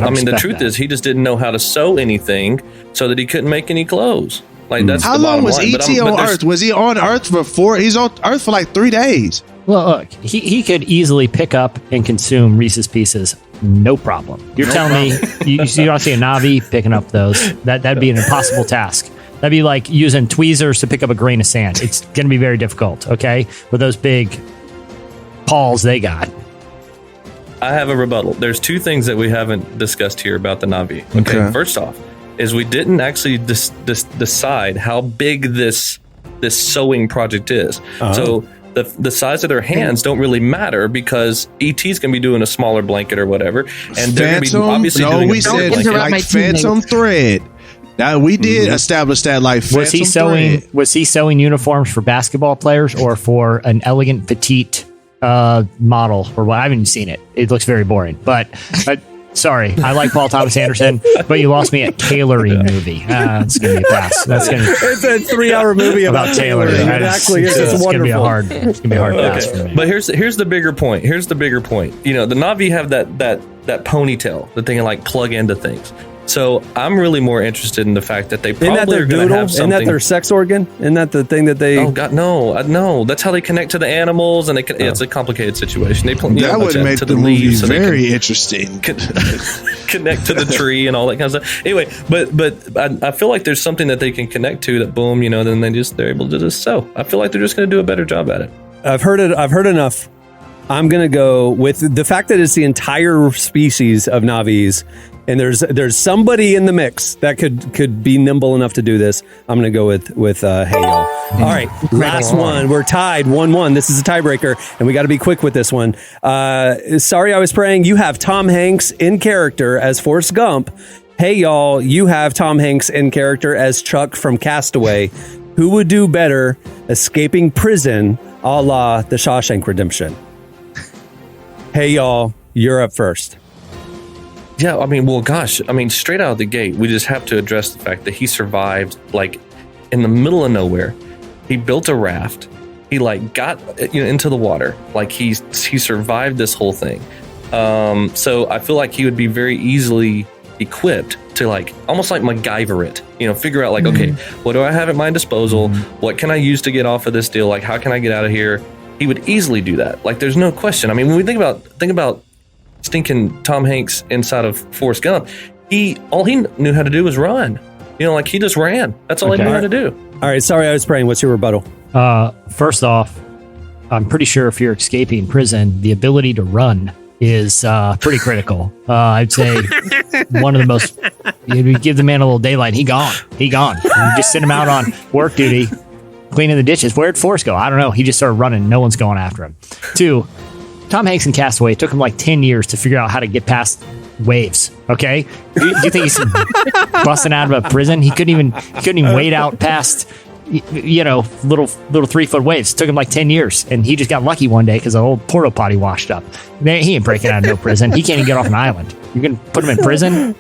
I mean, the truth is, he just didn't know how to sew anything, so that he couldn't make any clothes. That's how long was E.T. on Earth? Was he on Earth for he's on Earth for 3 days? Well, look, he could easily pick up and consume Reese's Pieces, no problem. You're telling me you don't see a Navi picking up those? That'd be an impossible task. That'd be like using tweezers to pick up a grain of sand. It's going to be very difficult, okay? With those big paws they got. I have a rebuttal. There's 2 things that we haven't discussed here about the Navi. Okay. First off, is we didn't actually decide how big this sewing project is. So the size of their hands don't really matter because ET's gonna be doing a smaller blanket or whatever, and they're gonna be obviously doing a blanket. Like Phantom Thread. Now we did establish that was he sewing uniforms for basketball players or for an elegant petite model or what? I haven't seen it. It looks very boring, but. Sorry, I like Paul Thomas Anderson, but you lost me at tailoring movie. It's gonna be a pass. It's a 3-hour movie about tailoring. Exactly, it's gonna be a hard. It's gonna be a hard pass for me. But here's the bigger point. The Navi have that ponytail that they can plug into things. So I'm really more interested in the fact that they probably are going to have something. Isn't that their sex organ? Isn't that the thing that they? Oh God, no! That's how they connect to the animals, and it's a complicated situation. They that would make the movie very interesting. Connect to the tree and all that kind of stuff. Anyway, but I feel like there's something that they can connect to that boom, then they're able to just sew. I feel like they're just going to do a better job at it. I've heard enough. I'm going to go with the fact that it's the entire species of Navis, and there's somebody in the mix that could be nimble enough to do this. I'm going to go with hey y'all. All right, last one. We're tied 1-1. This is a tiebreaker, and we got to be quick with this one. Sorry, I was praying. You have Tom Hanks in character as Forrest Gump. Hey y'all, you have Tom Hanks in character as Chuck from Castaway. Who would do better escaping prison, a la The Shawshank Redemption? Hey y'all, you're up first. Yeah, I mean, well, gosh, I mean, straight out of the gate, we just have to address the fact that he survived, like, in the middle of nowhere. He built a raft. He, like, got into the water. Like, he survived this whole thing. So I feel like he would be very easily equipped to, like, almost like MacGyver it. Figure out, like, okay, what do I have at my disposal? What can I use to get off of this deal? Like, how can I get out of here? He would easily do that. Like, there's no question. I mean, when we think about stinking Tom Hanks inside of Forrest Gump, all he knew how to do was run. Like, he just ran. That's all he knew how to do. All right, sorry, I was praying. What's your rebuttal? First off, I'm pretty sure if you're escaping prison, the ability to run is pretty critical. I'd say one of the most. You give the man a little daylight, he gone. You just send him out on work duty, cleaning the dishes. Where'd Forrest go? I don't know. He just started running. No one's going after him. 2, Tom Hanks in Castaway, it took him like 10 years to figure out how to get past waves. Okay, do you think he's busting out of a prison? He couldn't even wade out past little 3-foot waves. It took him like 10 years, and he just got lucky one day because an old porta potty washed up. He ain't breaking out of no prison. He can't even get off an island. You can put him in prison.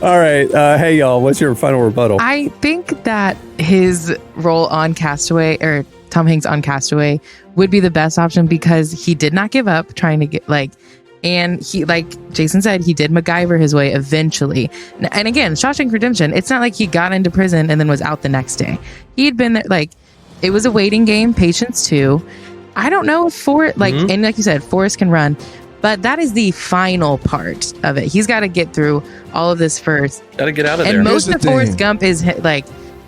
All right, hey y'all, what's your final rebuttal? I think that his role on Castaway, or Tom Hanks on Castaway, would be the best option because he did not give up trying to get and he, like Jason said, he did MacGyver his way eventually. And again, Shawshank Redemption, it's not like he got into prison and then was out the next day. He'd been there, it was a waiting game, patience too. I don't know if and like you said, Forrest can run, but that is the final part of it. He's got to get through all of this first. Got to get out of there. And most of Forrest Gump is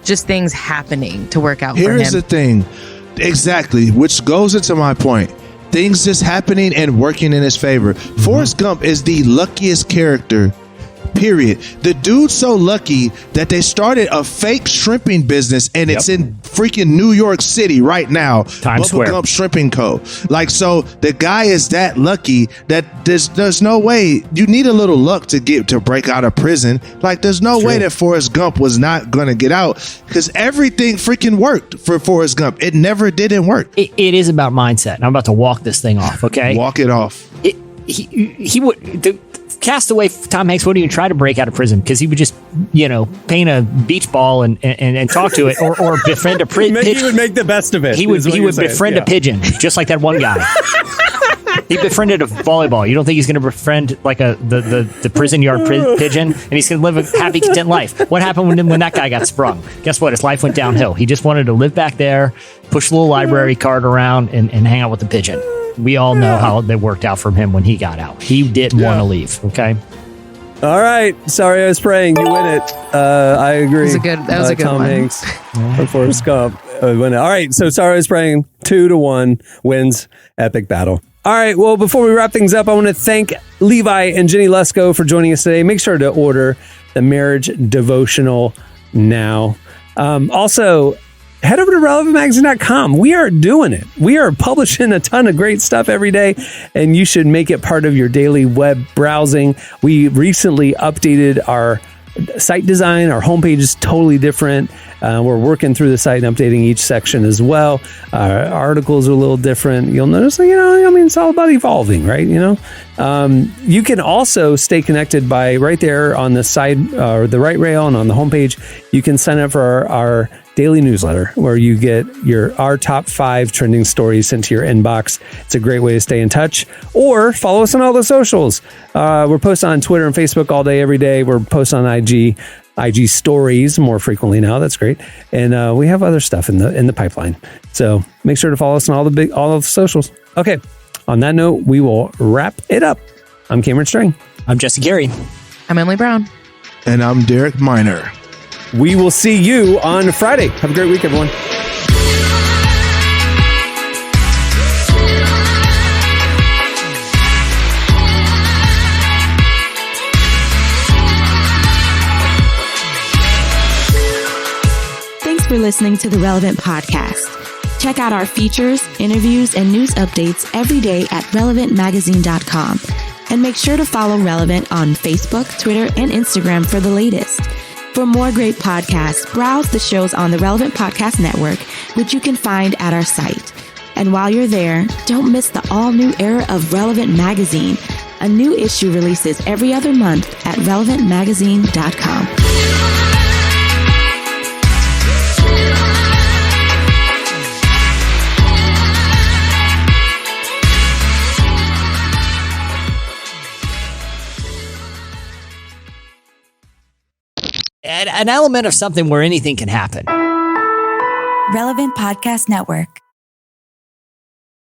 just things happening to work out for him. Here's the thing. Exactly, which goes into my point. Things just happening and working in his favor. Forrest Gump is the luckiest character, period. The dude's so lucky that they started a fake shrimping business, and it's in freaking New York City right now. Times Square. Gump Shrimping Co. So the guy is that lucky that there's no way. You need a little luck to break out of prison. There's no way that Forrest Gump was not going to get out, because everything freaking worked for Forrest Gump. It never didn't work. It is about mindset. I'm about to walk this thing off, okay? Walk it off. He would... Castaway, Tom Hanks wouldn't even try to break out of prison because he would just, paint a beach ball and talk to it or befriend a pigeon. He would make the best of it. He would befriend a pigeon, just like that one guy. He befriended a volleyball. You don't think he's going to befriend the prison yard pigeon, and he's going to live a happy, content life? What happened when that guy got sprung? Guess what? His life went downhill. He just wanted to live back there, push a little library card around, and hang out with the pigeon. We all know how that worked out from him when he got out. He didn't want to leave, okay? All right. Sorry, I was praying. You win it. I agree. That was a good Tom one. Hanks for Forrest Gump. Win it. All right. So sorry, I was praying. 2-1 wins epic battle. All right. Well, before we wrap things up, I want to thank Levi and Jennie Lusko for joining us today. Make sure to order the Marriage Devotional now. Also, head over to relevantmagazine.com. We are doing it. We are publishing a ton of great stuff every day, and you should make it part of your daily web browsing. We recently updated our site design. Our homepage is totally different. We're working through the site and updating each section as well. Our articles are a little different. You'll notice, it's all about evolving, right? You can also stay connected by right there on the side or the right rail and on the homepage. You can sign up for our daily newsletter where you get our top 5 trending stories sent to your inbox. It's a great way to stay in touch. Or follow us on all the socials. We're posting on Twitter and Facebook all day, every day. We're posting on IG stories more frequently now. That's great. And we have other stuff in the pipeline. So make sure to follow us on all the socials. Okay. On that note, we will wrap it up. I'm Cameron String. I'm Jesse Carey. I'm Emily Brown. And I'm Derek Miner. We will see you on Friday. Have a great week, everyone. for listening to the Relevant Podcast. Check out our features, interviews, and news updates every day at relevantmagazine.com. And make sure to follow Relevant on Facebook, Twitter, and Instagram for the latest. For more great podcasts, browse the shows on the Relevant Podcast Network, which you can find at our site. And while you're there, don't miss the all-new era of Relevant Magazine. A new issue releases every other month at relevantmagazine.com. An element of something where anything can happen. Relevant Podcast Network.